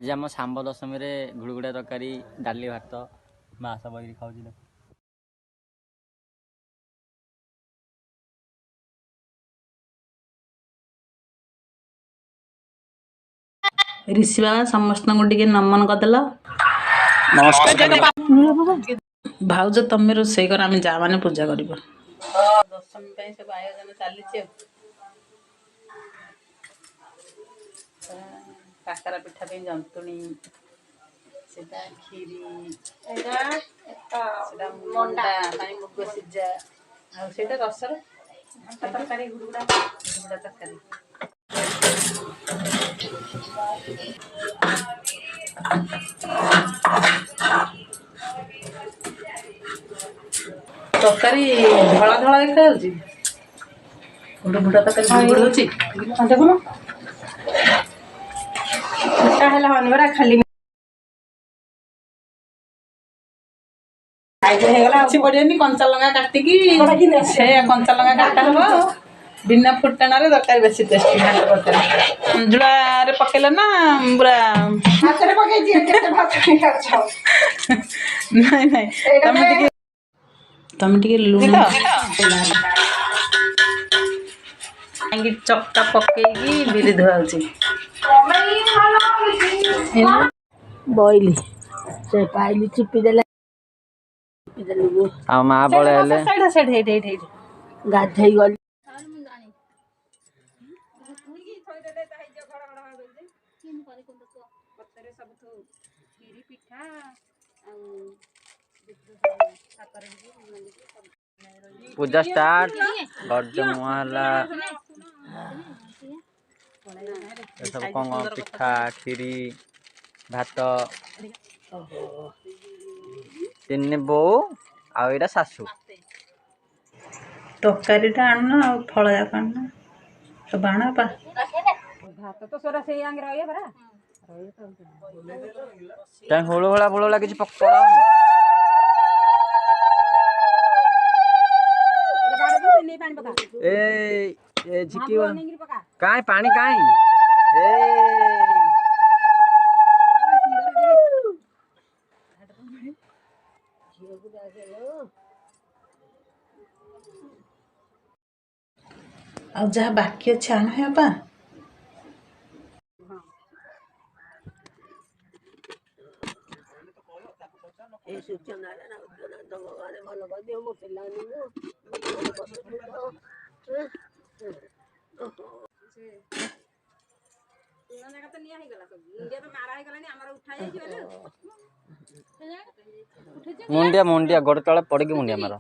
ଯେ ଆମ ଶାମ୍ବ ଦଶମୀରେ ଗୁଡ଼ଗୁଡ଼ା ତରକାରୀ ଡାଲି ଭାତ ମାସ ବହିକି ଖାଉଛି। ऋषि बाबा समस्त टे नमन करदेल। भाउज तुम रोसे कर आम जा मैंने पूजा कर दशमी सब आयोजन चली काकरा पिठा जंतुणी खीरी मंडा मुग सीझा आटा रसर तरकारी गुड़गुड़ा तरकारी तरकारी धला धला देखा गुड़ तरकारी देखुन खाली କିଛି ପଡ଼ିବନି कंचा लंगा काटिकी से कंचा लंगा काटा हम बिना फुटणारे तरकारी बेसी टेस्टी अंजुला रे पकेला ना पूरा हाथ रे पके दिए केते भात खाछ नहीं नहीं तुम टिके लूण आंगी चक्का पकेगी बिरी धुआउची बॉइली से पाइली चिपी देला आ मां पळेले गाधई गली पूजा स्टार्ट गज मुहाला सब कौन पिठा खीरी भात तीन बो आईटा सासू तरकारी आणुना फल जाक आणुना सब आण पा भात तो सोरा से आंग रहे बरा तै हुळुळा किछि पकड़ा ए ए झिकी काय पानी काय ए आ जहाँ बाकी अच्छे आना है पा ए सूचना ना तो भगवान भलो कर दियो मो पिलानी मो मुंडिया मुंडिया गोड़ तले पड़ के मुंडिया मारो।